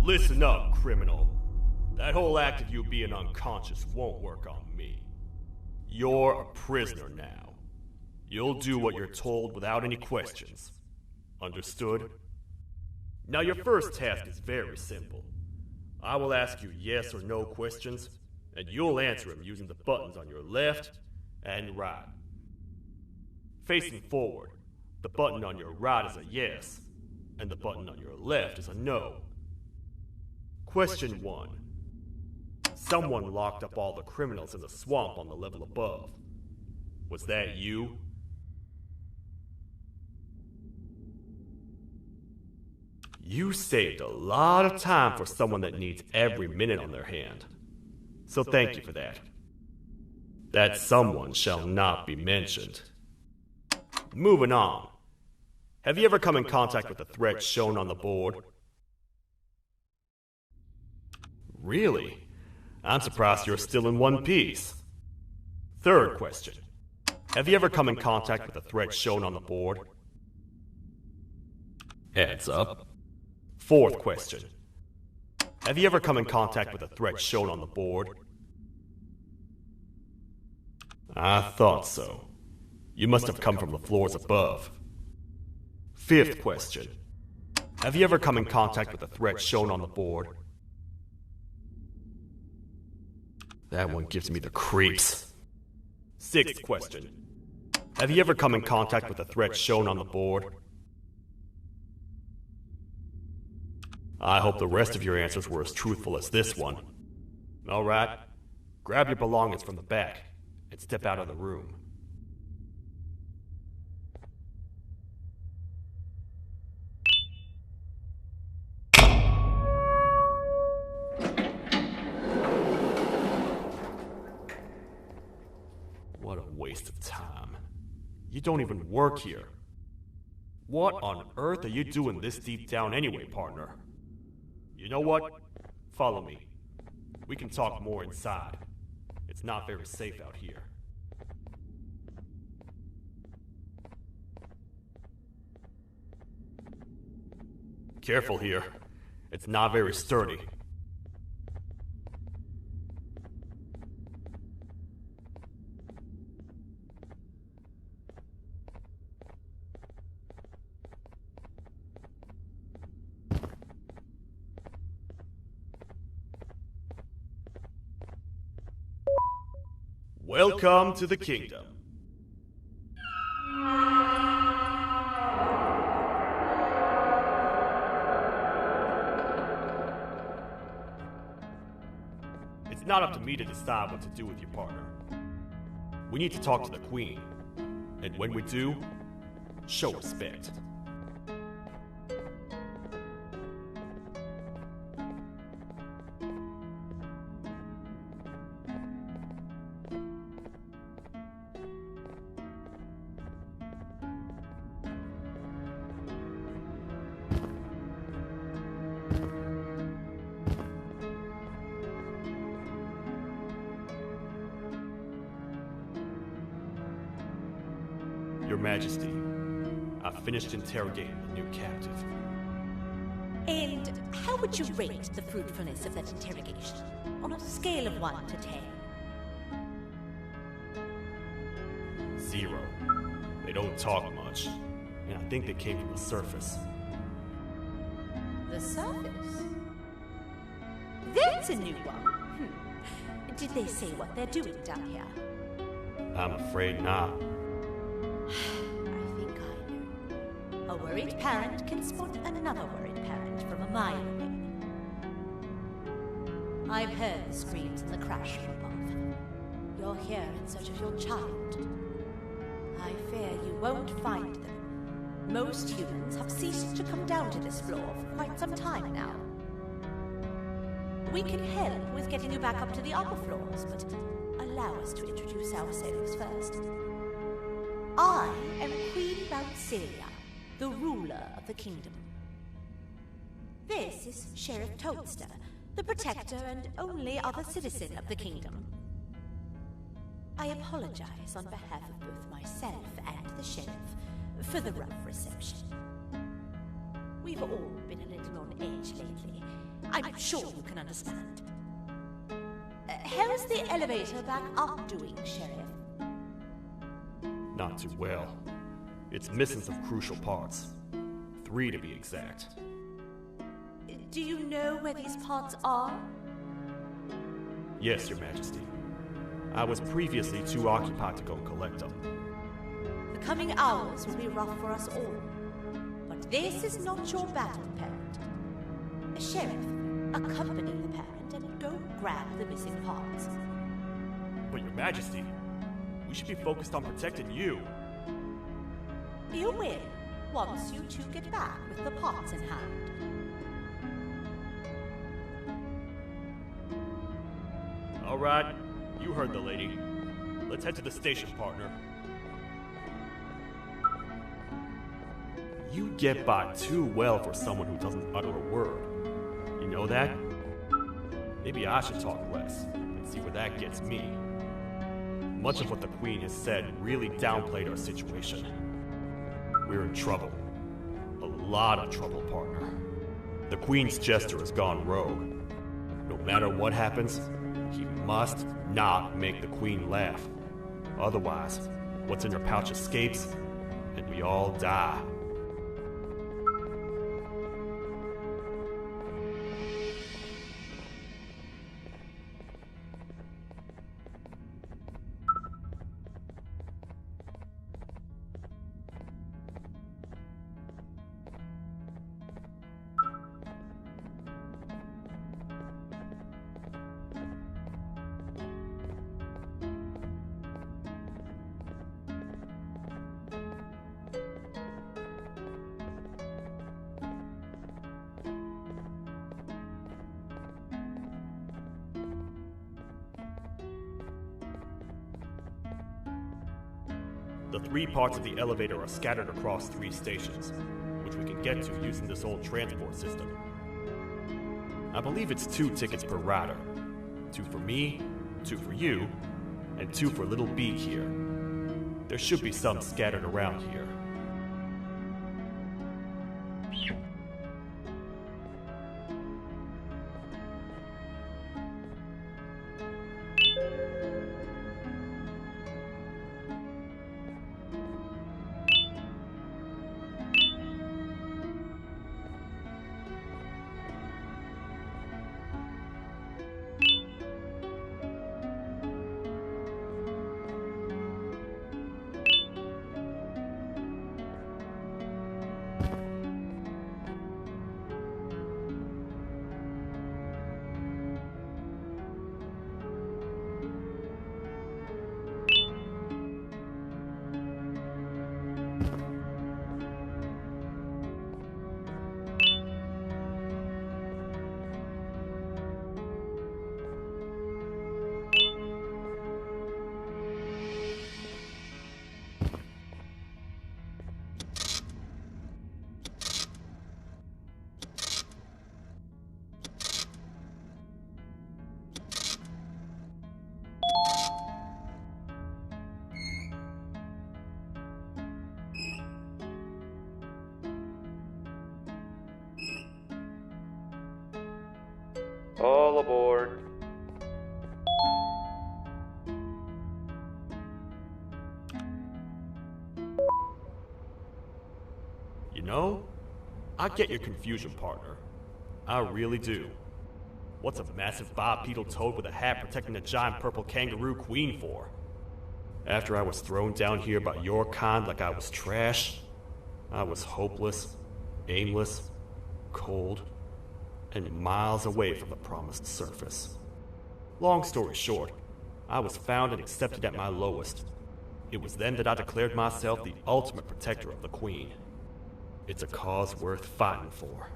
Listen up, criminal. That whole act of you being unconscious won't work on me. You're a prisoner now. You'll do what you're told without any questions. Understood? Now your first task is very simple. I will ask you yes or no questions, and you'll answer them using the buttons on your left and right. Facing forward, the button on your right is a yes, and the button on your left is a no. Question 1. Someone locked up all the criminals in the swamp on the level above. Was that you? You saved a lot of time for someone that needs every minute on their hand. So thank you for that. That someone shall not be mentioned. Moving on. Have you ever come in contact with the threat shown on the board? Really? I'm surprised you're still in one piece. Third question. Have you ever come in contact with the threat shown on the board? Heads up. Fourth question. Have you ever come in contact with the threat shown on the board? I thought so. You must have come from the floors above. Fifth question. Have you ever come in contact with the threat shown on the board? That one gives me the creeps. Sixth question. Have you ever come in contact with the threat shown on the board? I hope the rest of your answers were as truthful as this one. All right, grab your belongings from the back and step out of the room. What a waste of time. You don't even work here. What on earth are you doing this deep down anyway, partner? You know what? Follow me. We can talk more inside. It's not very safe out here. Careful here. It's not very sturdy. Welcome to the kingdom. It's not up to me to decide what to do with your partner. We need to talk to the queen. And when we do, show respect. Your Majesty, I've finished interrogating the new captive. And how would you rate the fruitfulness of that interrogation on a scale of 1 to 10? 0. They don't talk much, and I think they came from the surface. The surface? That's a new one. Did they say what they're doing down here? I'm afraid not. I think I know. A worried parent can spot another worried parent from a mile away. I've heard the screams and the crash from above. You're here in search of your child. I fear you won't find them. Most humans have ceased to come down to this floor for quite some time now. We can help with getting you back up to the upper floors, but allow us to introduce ourselves first. I am Queen Bouncelia, the ruler of the kingdom. This is Sheriff Toadster, the protector and only other citizen of the kingdom. I apologize on behalf of both myself and the sheriff for the rough reception. We've all been a little on edge lately. I'm sure you can understand. How's the elevator back up doing, Sheriff? Not too well. It's missing some crucial parts. 3 to be exact. Do you know where these parts are? Yes, Your Majesty. I was previously too occupied to go collect them. The coming hours will be rough for us all. But this is not your battle, parent. Sheriff, accompany the parent and go grab the missing parts. But Your Majesty, we should be focused on protecting you. You will, once you two get back with the parts in hand. All right, you heard the lady. Let's head to the station, partner. You get by too well for someone who doesn't utter a word. You know that? Maybe I should talk less and see where that gets me. Much of what the Queen has said really downplayed our situation. We're in trouble. A lot of trouble, partner. The Queen's jester has gone rogue. No matter what happens, he must not make the Queen laugh. Otherwise, what's in her pouch escapes, and we all die. The 3 parts of the elevator are scattered across 3 stations, which we can get to using this old transport system. I believe it's 2 tickets per rider. 2 for me, 2 for you, and 2 for Little Beak here. There should be some scattered around here. All aboard. You know, I get your confusion, partner. I really do. What's a massive bipedal toad with a hat protecting a giant purple kangaroo queen for? After I was thrown down here by your kind like I was trash, I was hopeless, aimless, cold, and miles away from the promised surface. Long story short, I was found and accepted at my lowest. It was then that I declared myself the ultimate protector of the Queen. It's a cause worth fighting for.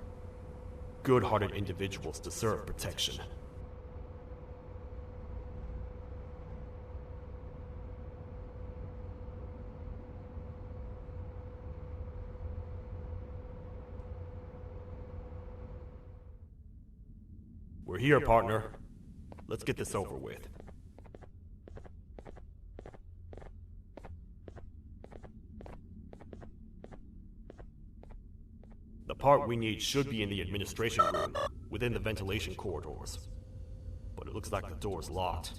Good-hearted individuals deserve protection. We're here, partner. Let's get this over with. The part we need should be in the administration room, within the ventilation corridors. But it looks like the door's locked.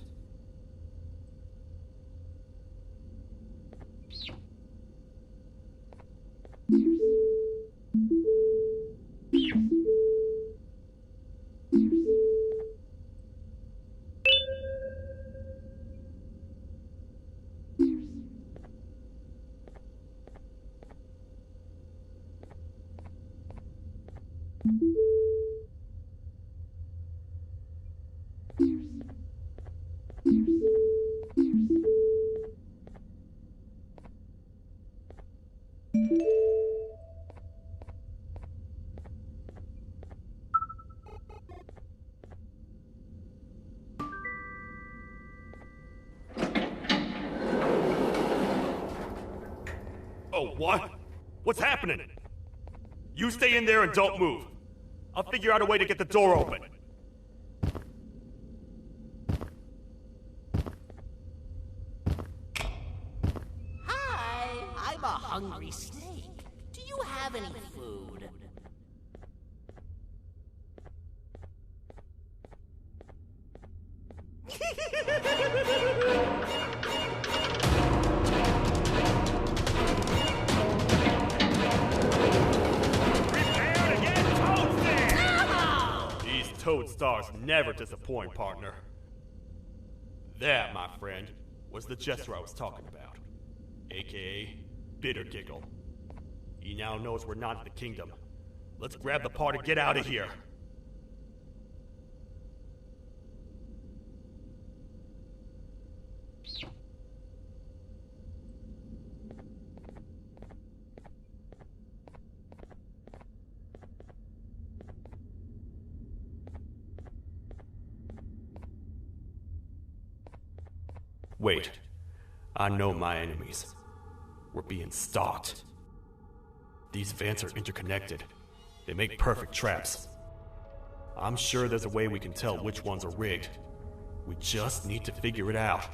Oh, what? What's happening? You stay in there and don't move. I'll figure out a way to get the door open. Hi, I'm a hungry snake. Do you have any food? Prepare to get toasted! These toad stars never disappoint, partner. That, my friend, was the gesture I was talking about. AKA Bitter Giggle. He now knows we're not in the kingdom. Let's grab the part and get out of here. Wait. I know my enemies. We're being stalked. These vents are interconnected. They make perfect traps. I'm sure there's a way we can tell which ones are rigged. We just need to figure it out.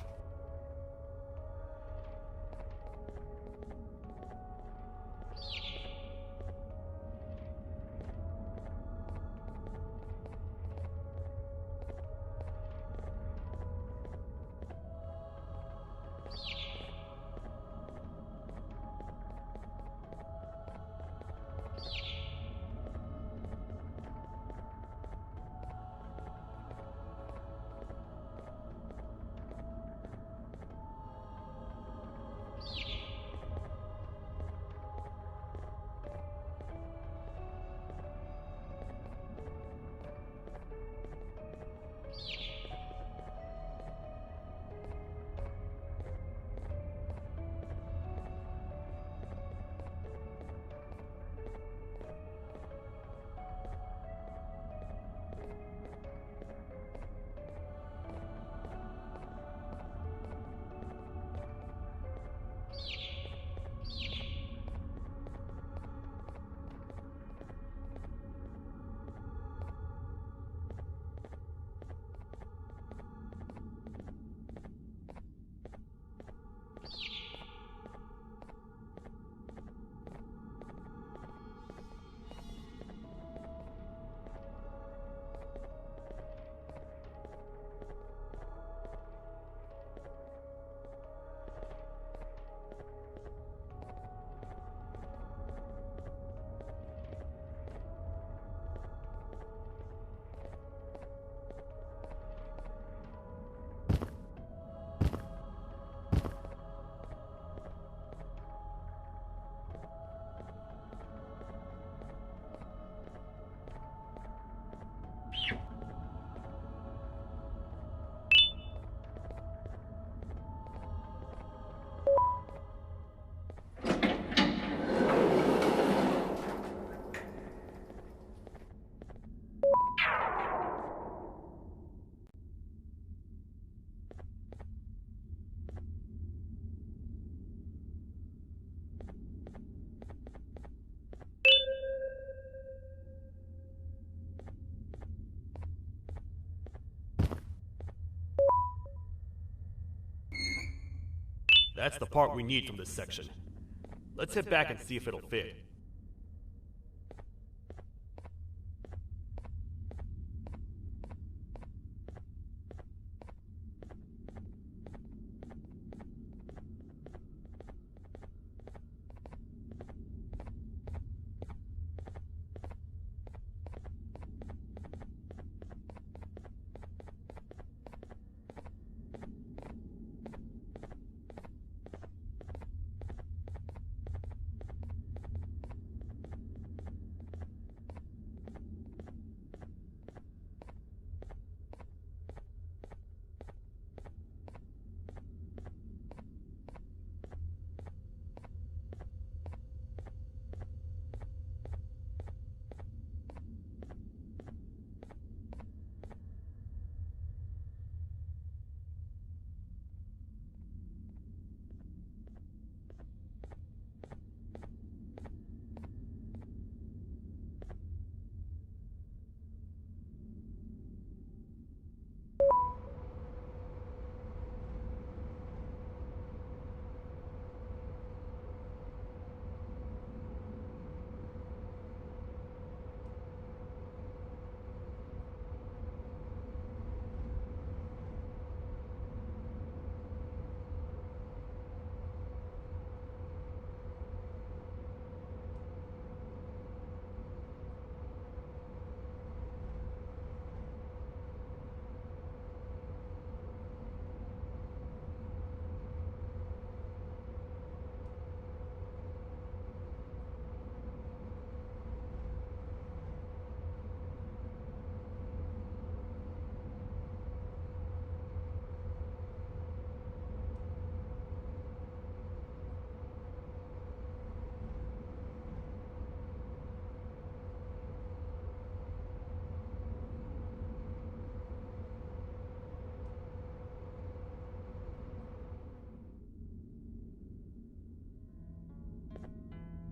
That's the part we need from this section. Let's head back and see if it'll fit.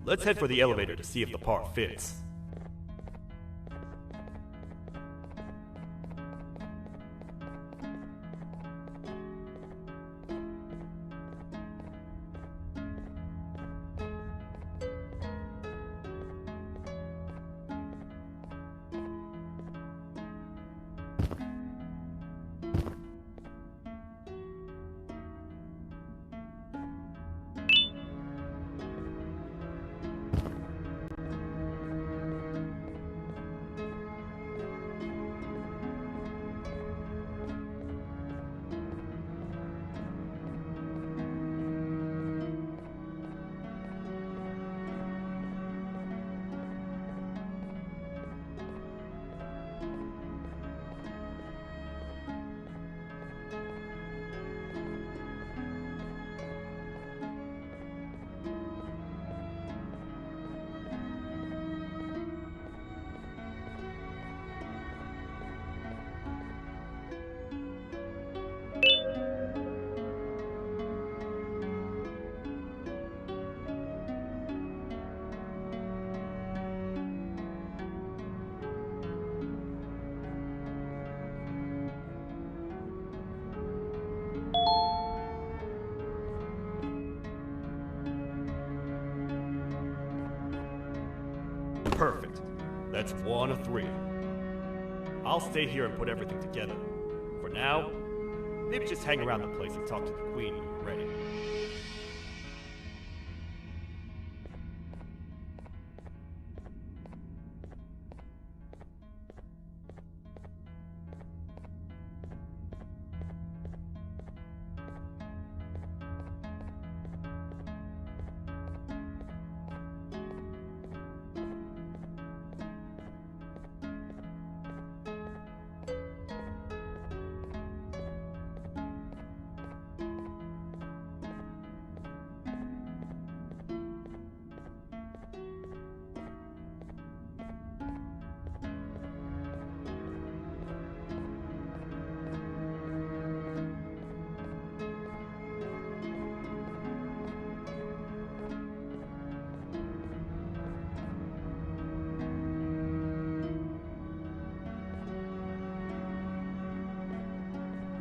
Let's head for the elevator to see if the part fits. Perfect. That's 1 of 3. I'll stay here and put everything together. For now, maybe just hang around the place and talk to the Queen when you're ready.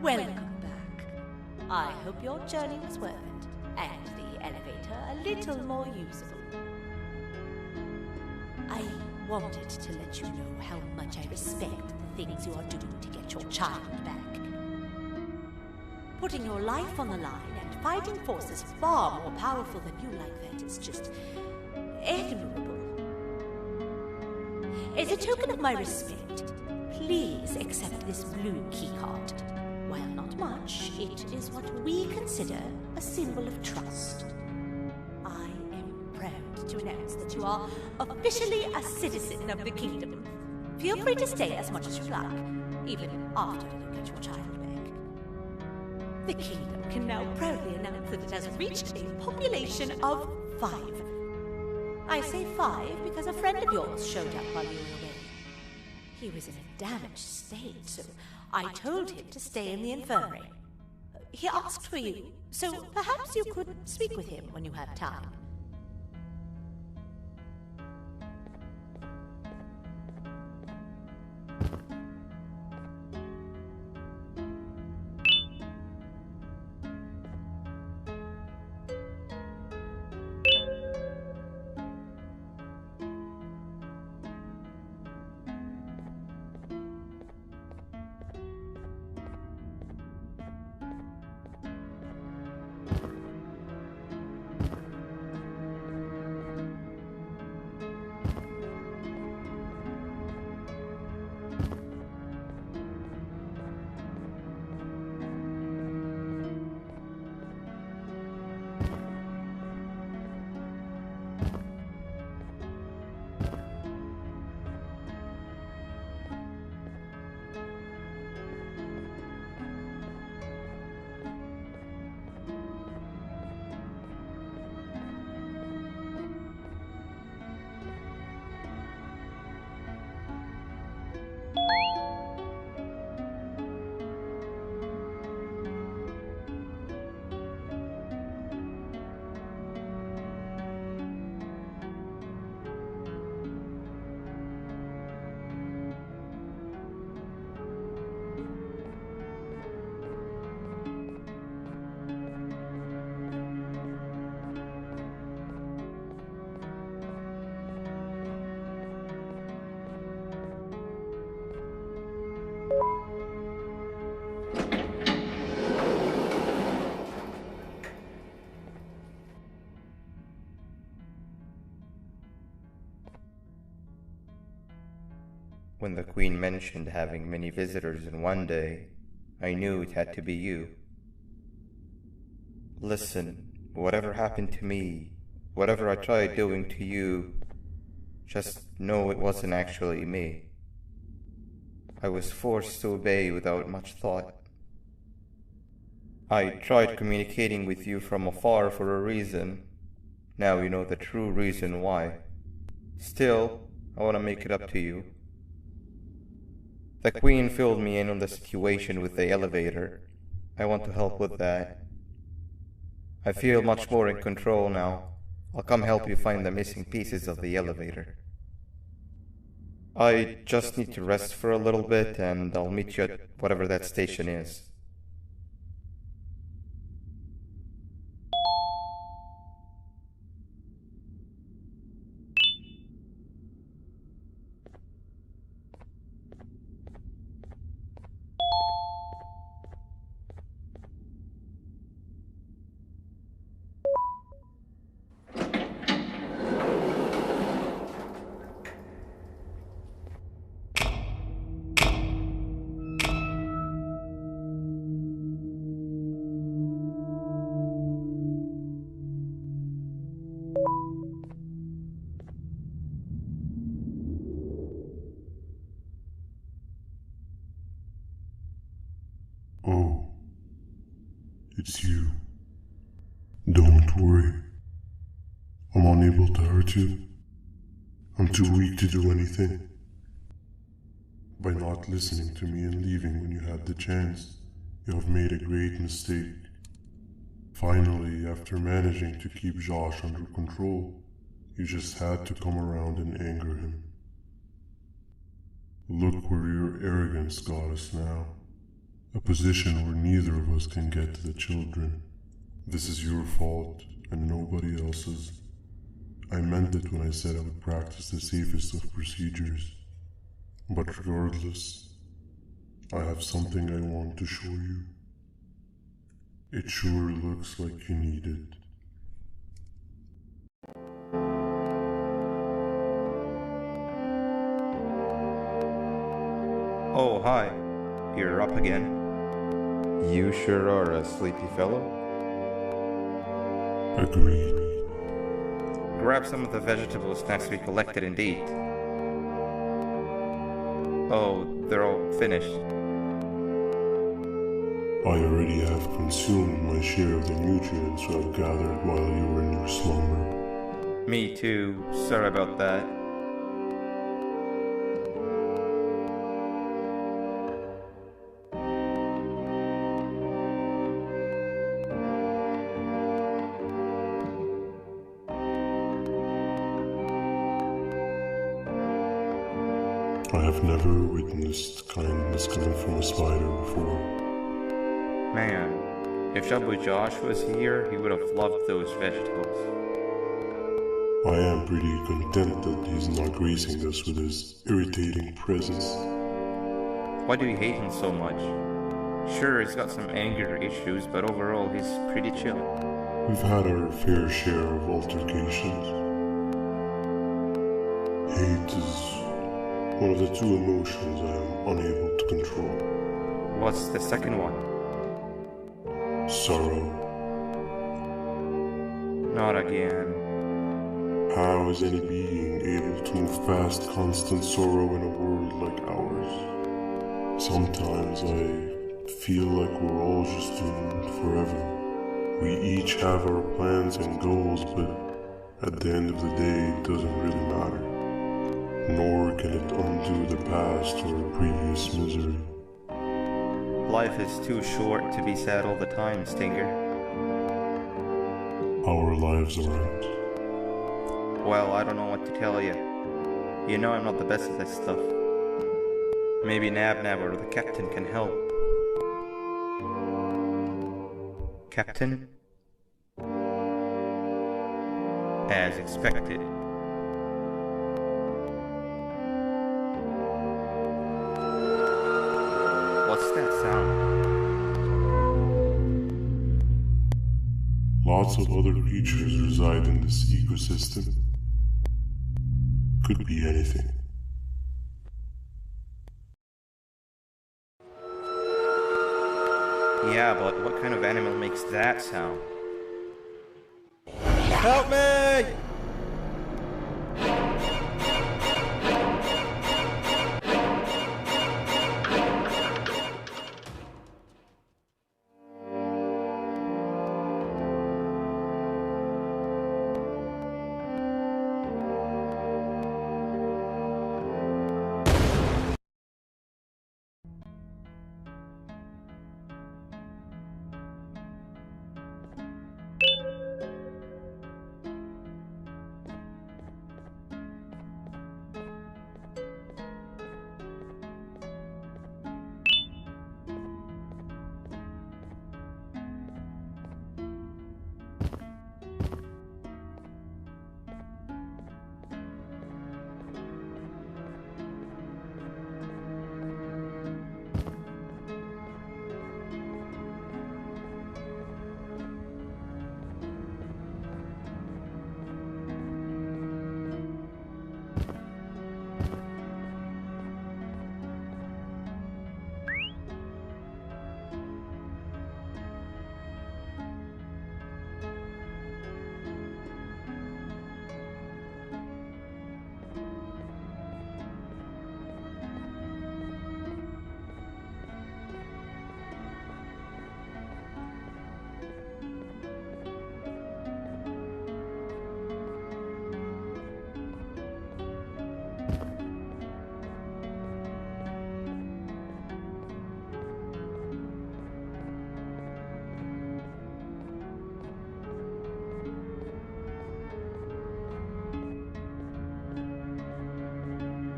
Welcome back. I hope your journey was worth it, a little more usable. I wanted to let you know how much I respect the things you are doing to get your child back. Putting your life on the line and fighting forces far more powerful than you like that is just admirable. As a token of my respect, please accept this blue keycard. While not much, it is what we consider a symbol of trust. I am proud to announce that you are officially a citizen of the kingdom. Feel free to stay as much as you like, even after you get your child back. The kingdom can now proudly announce that it has reached a population of 5. I say 5 because a friend of yours showed up while you were away. He was in a damaged state, so I told him to stay in the infirmary. He asked for you, so perhaps you could speak with him when you have time. When the Queen mentioned having many visitors in one day, I knew it had to be you. Listen, whatever happened to me, whatever I tried doing to you, just know it wasn't actually me. I was forced to obey without much thought. I tried communicating with you from afar for a reason. Now you know the true reason why. Still, I want to make it up to you. The Queen filled me in on the situation with the elevator. I want to help with that. I feel much more in control now. I'll come help you find the missing pieces of the elevator. I just need to rest for a little bit, and I'll meet you at whatever that station is. Oh, it's you. Don't worry. I'm unable to hurt you. I'm too weak to do anything. By not listening to me and leaving when you had the chance, you have made a great mistake. Finally, after managing to keep Josh under control, you just had to come around and anger him. Look where your arrogance got us now. A position where neither of us can get to the children. This is your fault. and nobody else's. I meant it when I said I would practice the safest of procedures. But regardless, I have something I want to show you. It sure looks like you need it. Oh, hi. You're up again. You sure are a sleepy fellow. Agreed. Grab some of the vegetable snacks we collected and eat. Oh, they're all finished. I already have consumed my share of the nutrients I've gathered while you were in your slumber. Me too. Sorry about that. I have never witnessed kindness coming from a spider before. Man, if Jabu Josh was here, he would have loved those vegetables. I am pretty content that he's not gracing us with his irritating presence. Why do you hate him so much? Sure, he's got some anger issues, but overall he's pretty chill. We've had our fair share of altercations. Hate is one of the two emotions I am unable to control. What's the second one? Sorrow. Not again. How is any being able to move past constant sorrow in a world like ours? Sometimes I feel like we're all just doomed forever. We each have our plans and goals, but at the end of the day, it doesn't really matter. Nor can it undo the past or previous misery. Life is too short to be sad all the time, Stinger. Our lives aren't. Well, I don't know what to tell you. You know I'm not the best at this stuff. Maybe Nab or the captain can help. Captain? As expected. What's that sound? Lots of other creatures reside in this ecosystem. Could be anything. Yeah, but what kind of animal makes that sound? Help me!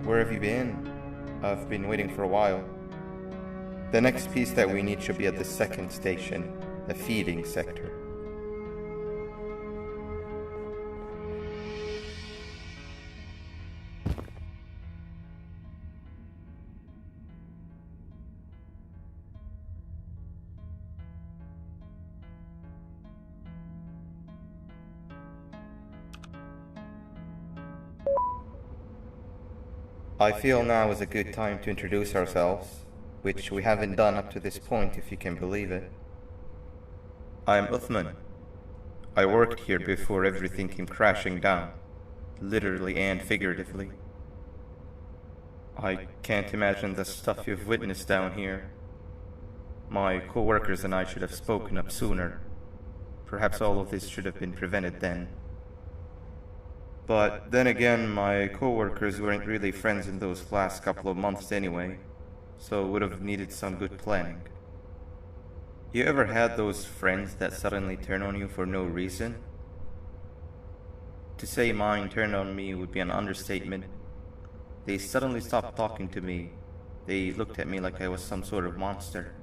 Where have you been? I've been waiting for a while. The next piece that we need should be at the second station, the feeding sector. I feel now is a good time to introduce ourselves, which we haven't done up to this point, if you can believe it. I'm Uthman. I worked here before everything came crashing down, literally and figuratively. I can't imagine the stuff you've witnessed down here. My co-workers and I should have spoken up sooner. Perhaps all of this should have been prevented then. But then again, my co-workers weren't really friends in those last couple of months anyway, so would have needed some good planning. You ever had those friends that suddenly turn on you for no reason? To say mine turned on me would be an understatement. They suddenly stopped talking to me. They looked at me like I was some sort of monster.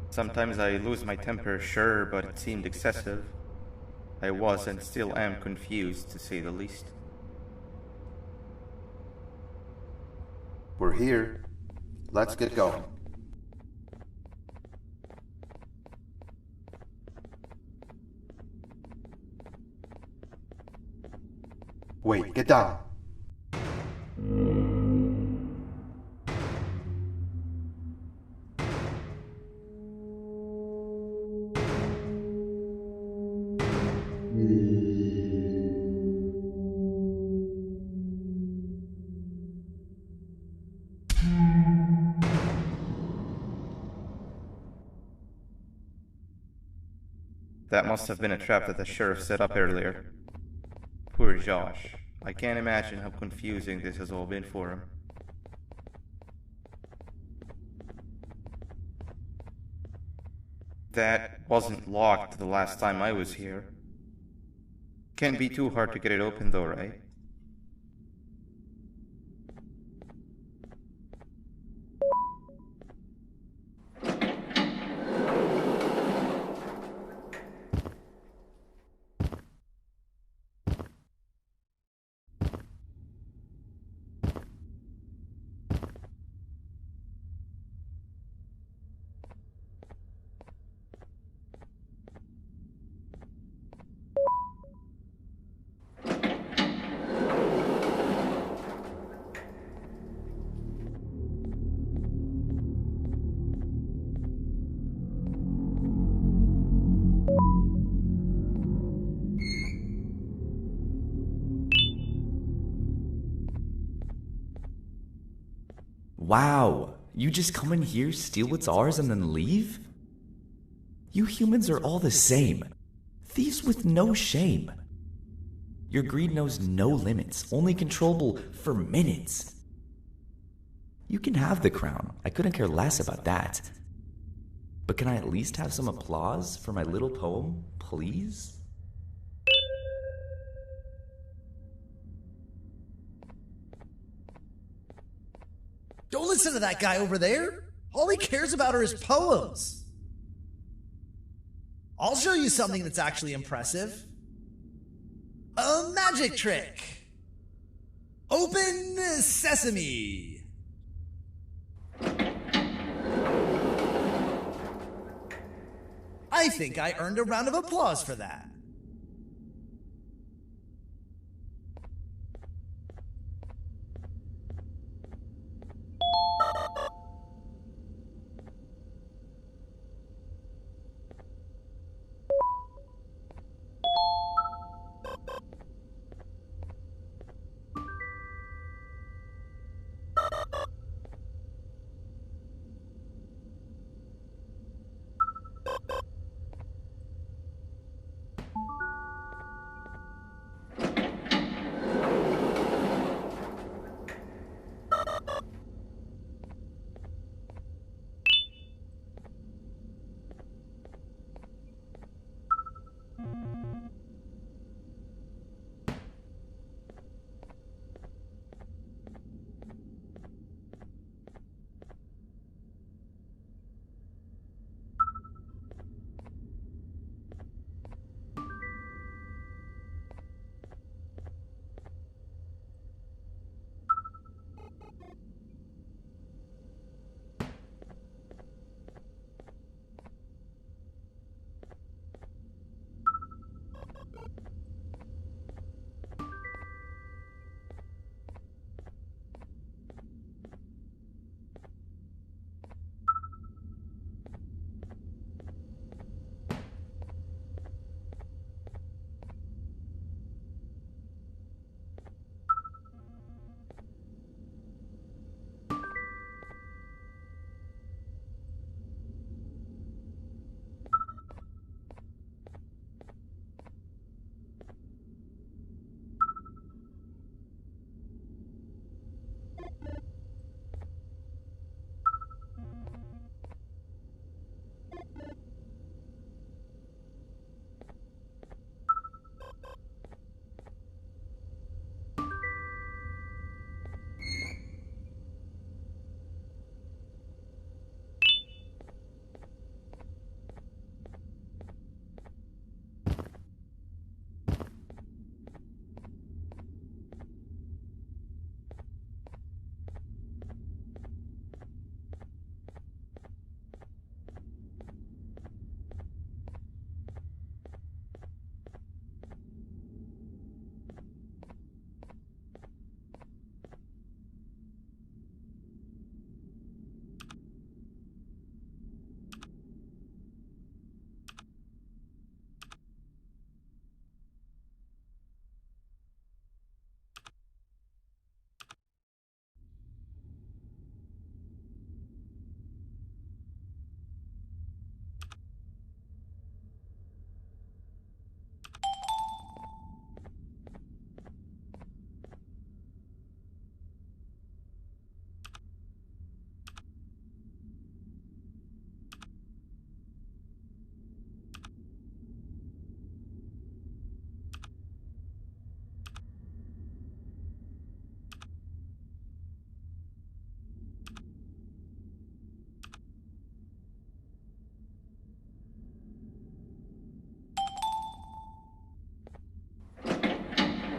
Sometimes I lose my temper, sure, but it seemed excessive. I was and still am confused, to say the least. We're here. Let's get going. Wait, get down. That must have been a trap that the sheriff set up earlier. Poor Josh. I can't imagine how confusing this has all been for him. That wasn't locked the last time I was here. Can't be too hard to get it open though, right? Wow, you just come in here, steal what's ours, and then leave? You humans are all the same. Thieves with no shame. Your greed knows no limits, only controllable for minutes. You can have the crown. I couldn't care less about that. But can I at least have some applause for my little poem, please? Don't listen to that guy over there. All he cares about are his poems. I'll show you something that's actually impressive. A magic trick. Open sesame. I think I earned a round of applause for that.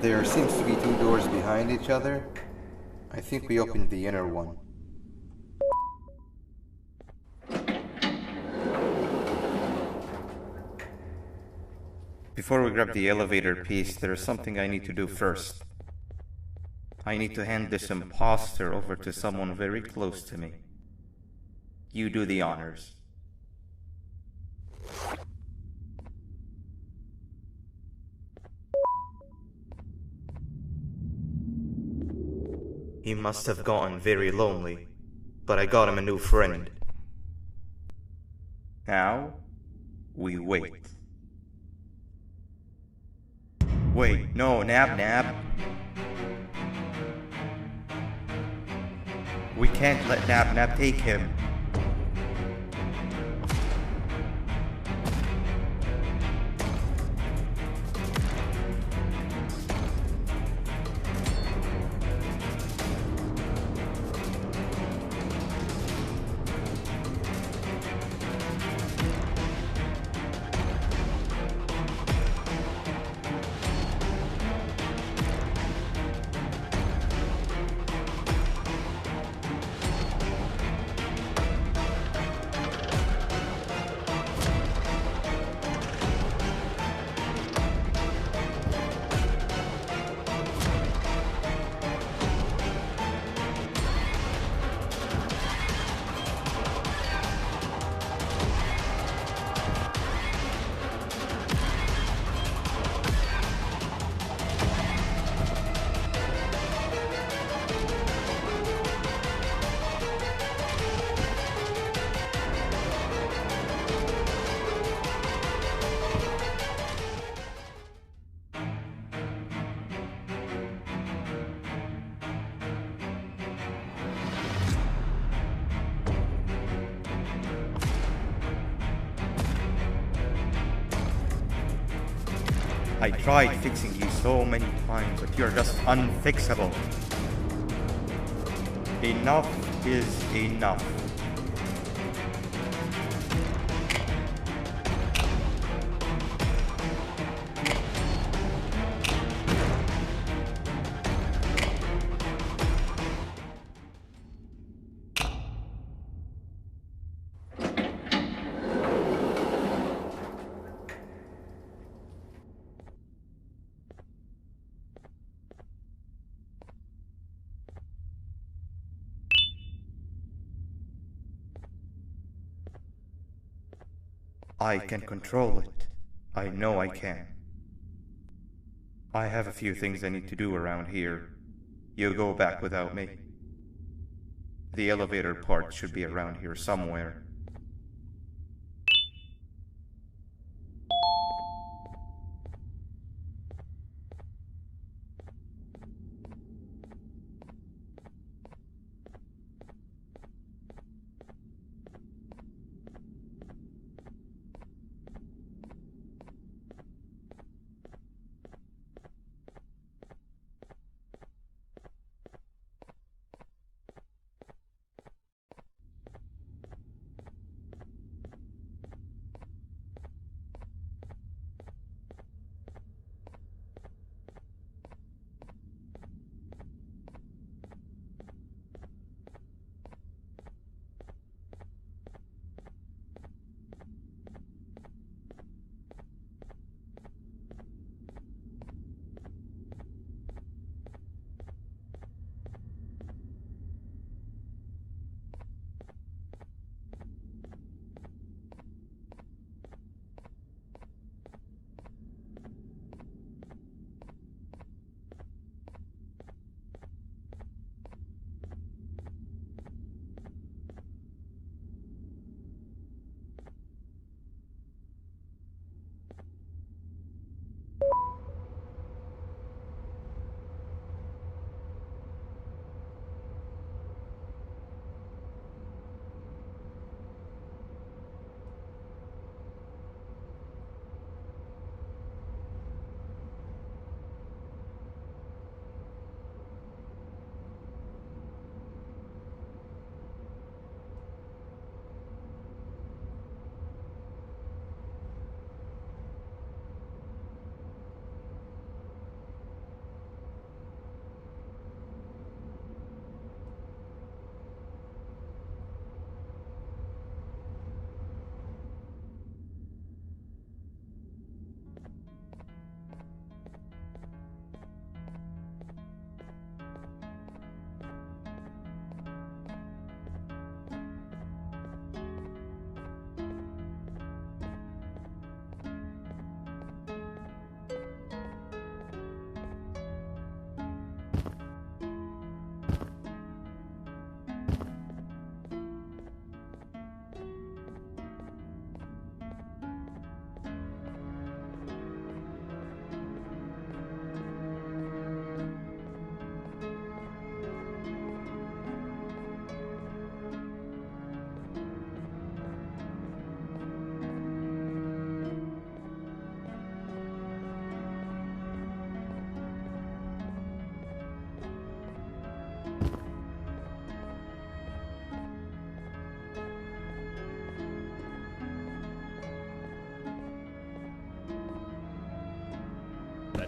There seems to be two doors behind each other. I think we opened the inner one. Before we grab the elevator piece, there is something I need to do first. I need to hand this imposter over to someone very close to me. You do the honors. He must have gotten very lonely, but I got him a new friend. Now, we wait. Wait, no, Nab. We can't let Nab take him. I tried fixing you so many times, but you're just unfixable. Enough is enough. I can control it. I know I can. I have a few things I need to do around here. You go back without me. The elevator part should be around here somewhere.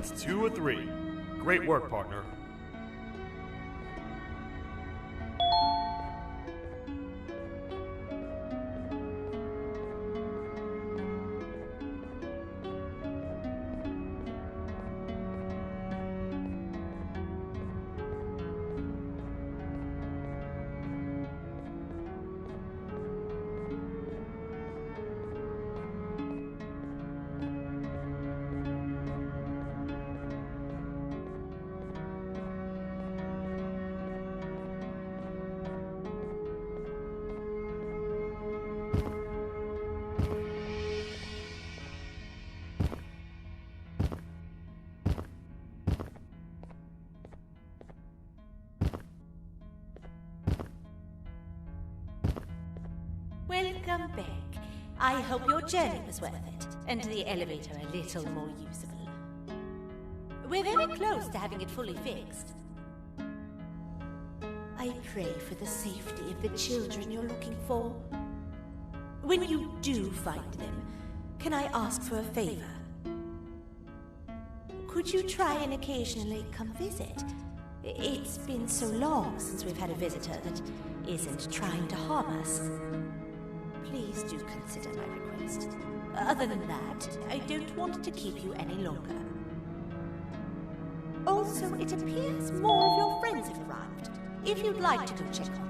That's 2 of 3. Great work, partner. Welcome back. I hope your journey was worth it, and the elevator a little more usable. We're very close to having it fully fixed. I pray for the safety of the children you're looking for. When you do find them, can I ask for a favor? Could you try and occasionally come visit? It's been so long since we've had a visitor that isn't trying to harm us. Please do consider my request. Other than that, I don't want to keep you any longer. Also, it appears more of your friends have arrived. If you'd like to go check on them.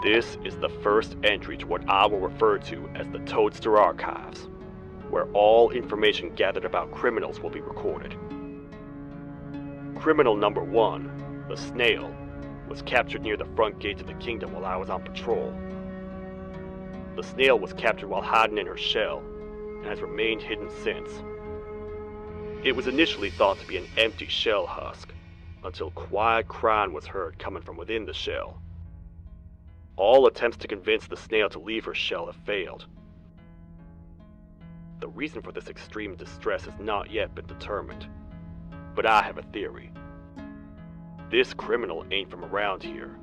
This is the first entry to what I will refer to as the Toadster Archives, where all information gathered about criminals will be recorded. Criminal number 1, the Snail, was captured near the front gate of the kingdom while I was on patrol. The Snail was captured while hiding in her shell, and has remained hidden since. It was initially thought to be an empty shell husk, until quiet crying was heard coming from within the shell. All attempts to convince the Snail to leave her shell have failed. The reason for this extreme distress has not yet been determined, but I have a theory. This criminal ain't from around here,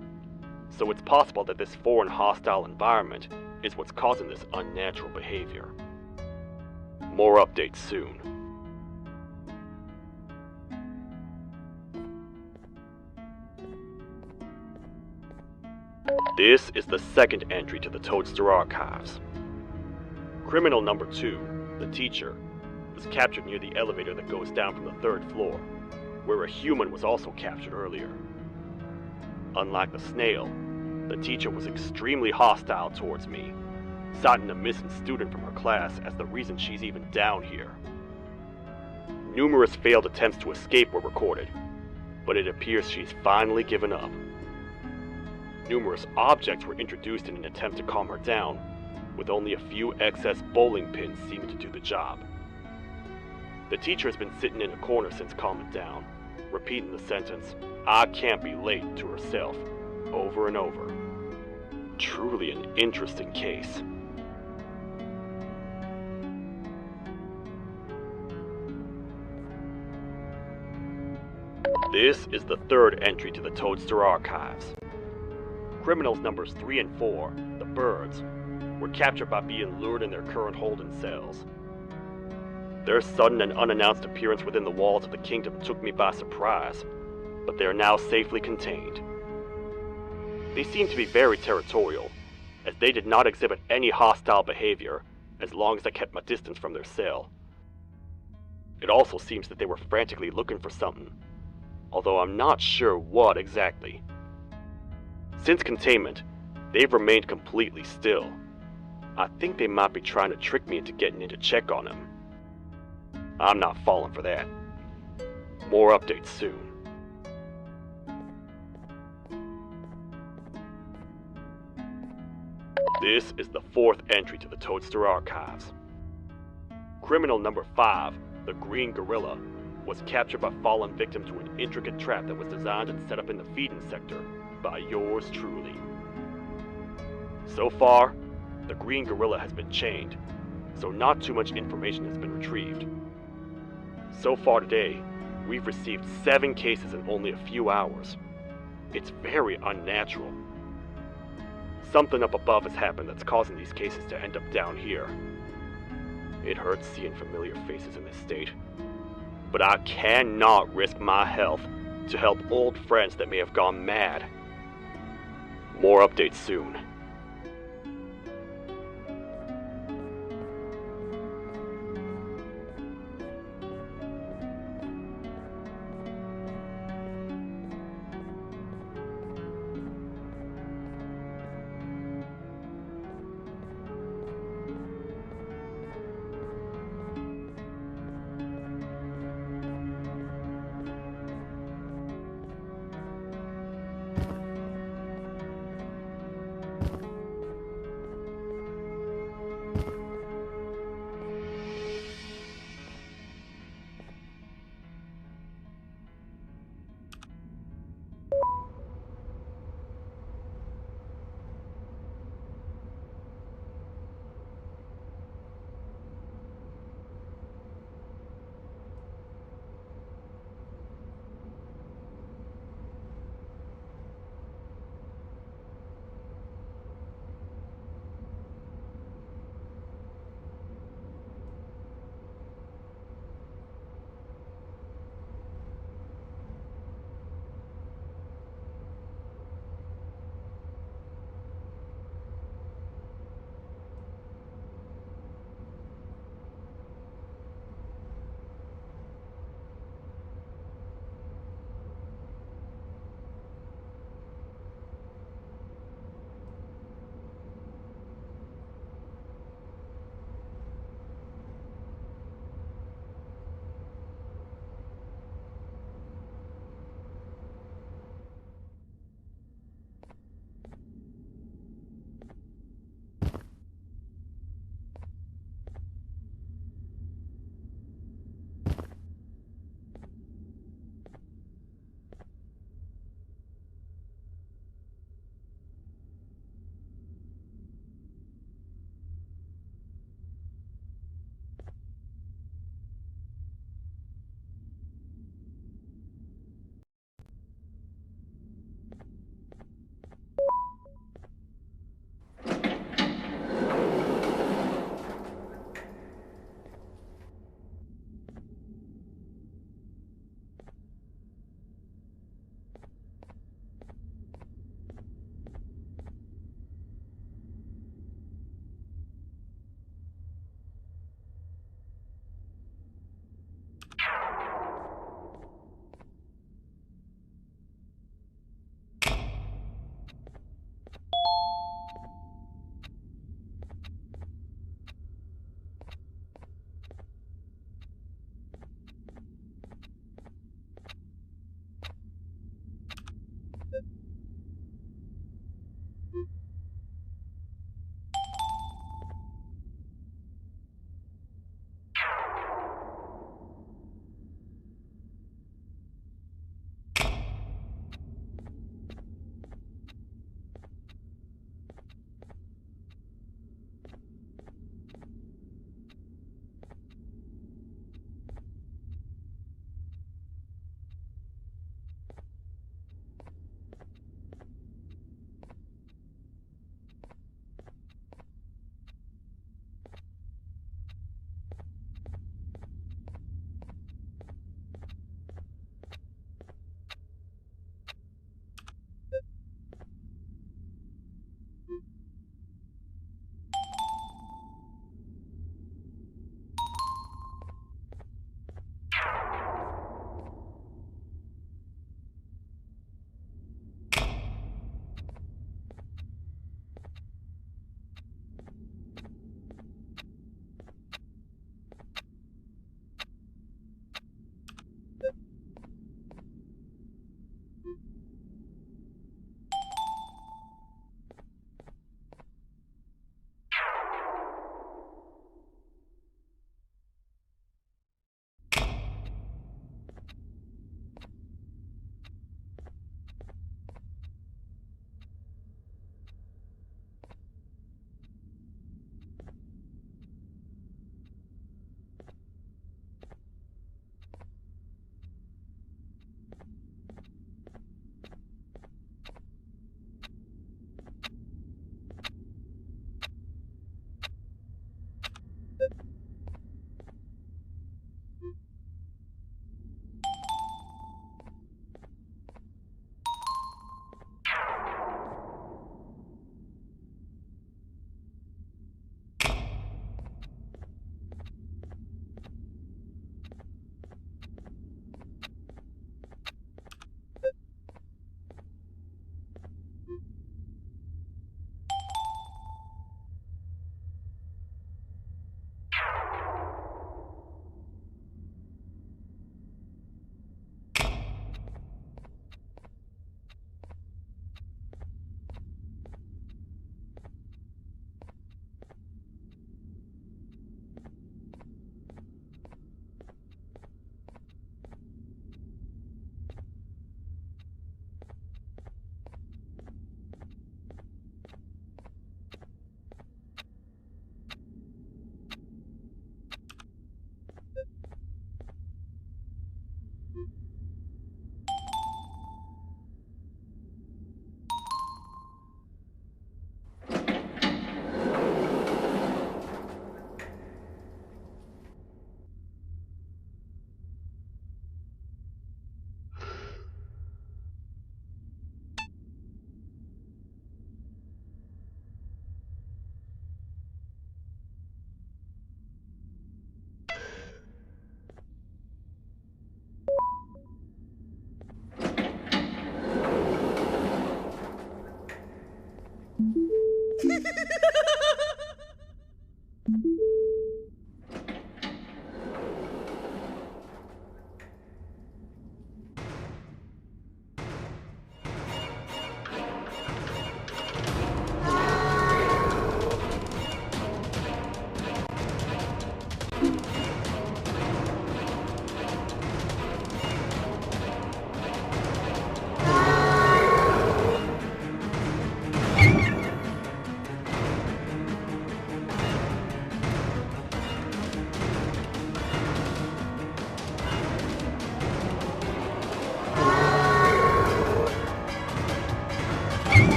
so it's possible that this foreign hostile environment is what's causing this unnatural behavior. More updates soon. This is the second entry to the Toadster Archives. Criminal number 2, the teacher, was captured near the elevator that goes down from the 3rd floor, where a human was also captured earlier. Unlike the Snail, the teacher was extremely hostile towards me, citing a missing student from her class as the reason she's even down here. Numerous failed attempts to escape were recorded, but it appears she's finally given up. Numerous objects were introduced in an attempt to calm her down, with only a few excess bowling pins seeming to do the job. The teacher has been sitting in a corner since calming down, repeating the sentence, "I can't be late," to herself, over and over. Truly an interesting case. This is the 3rd entry to the Toadster Archives. Criminals numbers 3 and 4, the Birds, were captured by being lured in their current holding cells. Their sudden and unannounced appearance within the walls of the kingdom took me by surprise, but they are now safely contained. They seem to be very territorial, as they did not exhibit any hostile behavior as long as I kept my distance from their cell. It also seems that they were frantically looking for something, although I'm not sure what exactly. Since containment, they've remained completely still. I think they might be trying to trick me into getting in to check on them. I'm not falling for that. More updates soon. This is the 4th entry to the Toadster Archives. Criminal number 5, the Green Gorilla, was captured by fallen victim to an intricate trap that was designed and set up in the feeding sector by yours truly. So far, the Green Gorilla has been chained, so not too much information has been retrieved. So far today, we've received 7 cases in only a few hours. It's very unnatural. Something up above has happened that's causing these cases to end up down here. It hurts seeing familiar faces in this state, but I cannot risk my health to help old friends that may have gone mad. More updates soon.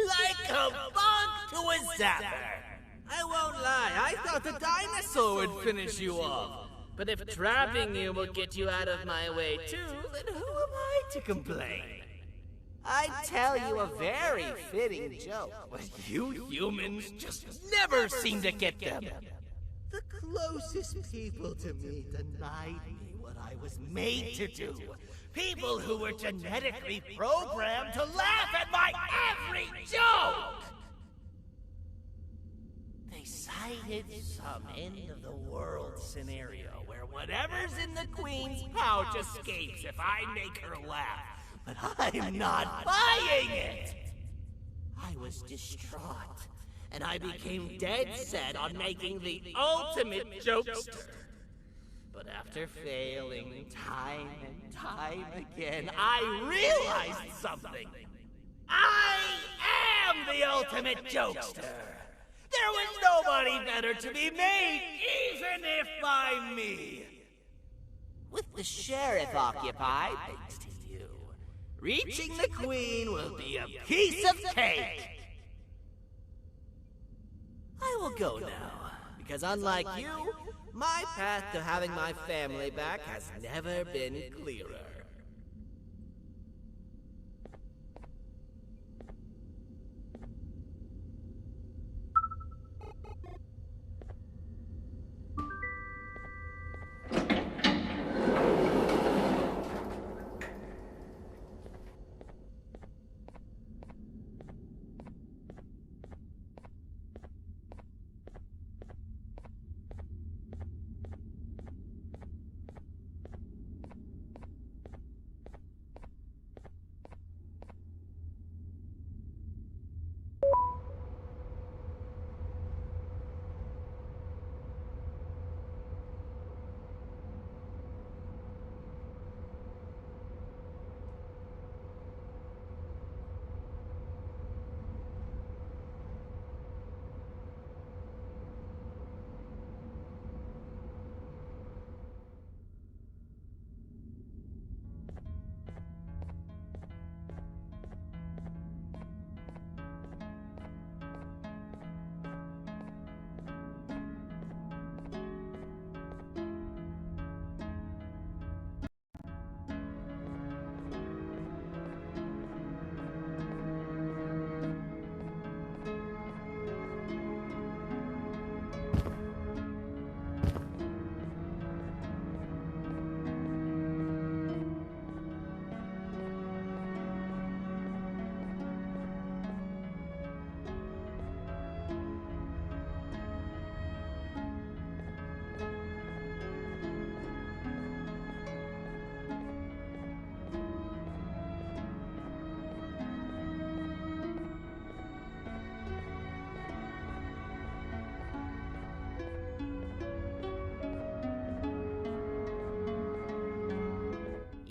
Like a bug to a zapper. I won't lie, I thought the dinosaur would finish you off. But if trapping you will get you out of my way too, then who am I to complain? I'd tell you a very fitting joke, but you humans just never seem to get them. The closest people to me denied me what I was made to do. People who were genetically programmed to laugh at my every joke! They cited some end-of-the-world scenario where whatever's in the Queen's pouch escapes if I make her laugh. But I'm not buying it! I was distraught, and I became dead set on making the ultimate jokester. But after failing time and time again, I realized something. I am the ultimate jokester! There was nobody better to be made, even if by me! With the sheriff occupied, thanks to you, reaching the Queen will be a piece of cake! I will go now, because unlike you, my path to having my family back has never been clearer.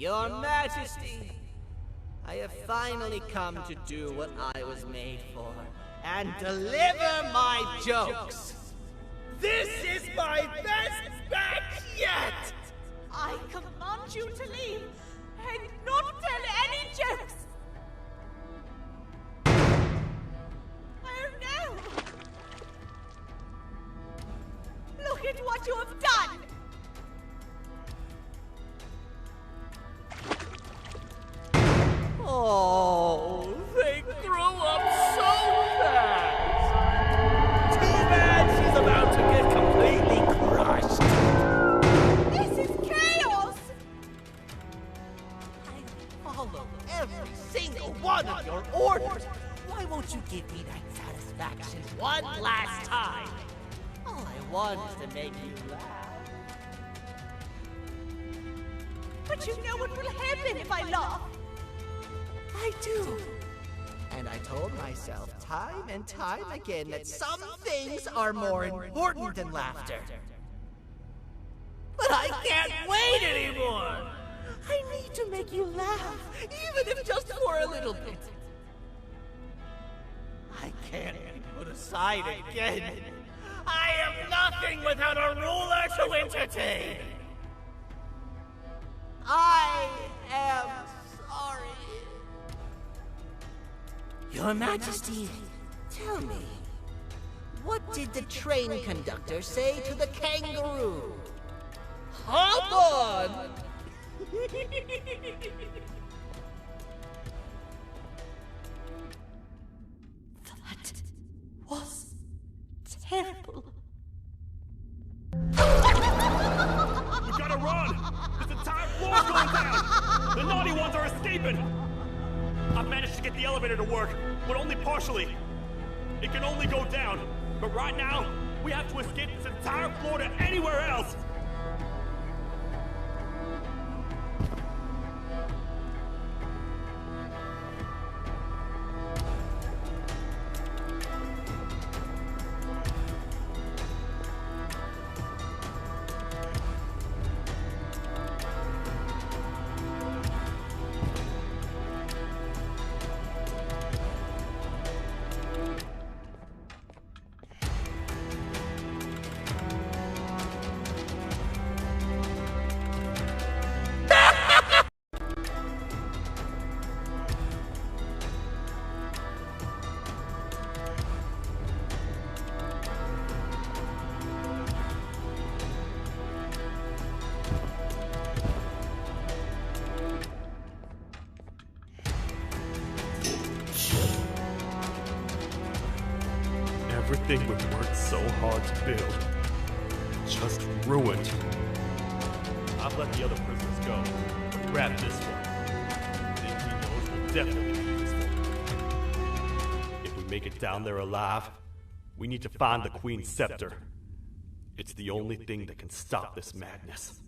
Your Majesty, I have finally come to do what I was made for, and deliver my jokes. This is my best batch yet! I command you to leave and not tell any jokes. Oh no! Look at what you have done! Oh, they grew up so fast! Too bad she's about to get completely crushed. This is chaos! I follow every single one of your orders. Why won't you give me that satisfaction one last time? All I want is to make you laugh. But you know what will happen if I laugh. I do. And I told myself time and time again that some things are more important than laughter. But I can't wait anymore! I need to make you laugh, even if just for a little bit. I can't be put aside again. I am nothing without a ruler to entertain. I am sorry. Your Majesty, tell me, what did the train conductor say to the kangaroo? Hop on! That was terrible. We gotta run! This entire floor's going down! The naughty ones are escaping! I've managed to get the elevator to work, but only partially. It can only go down, but right now, we have to escape this entire floor to anywhere else! Everything we've worked so hard to build, just ruined. I've let the other prisoners go, but grab this one. Things he knows will definitely be useful. If we make it down there alive, we need to find the Queen's scepter. It's the only thing that can stop this madness.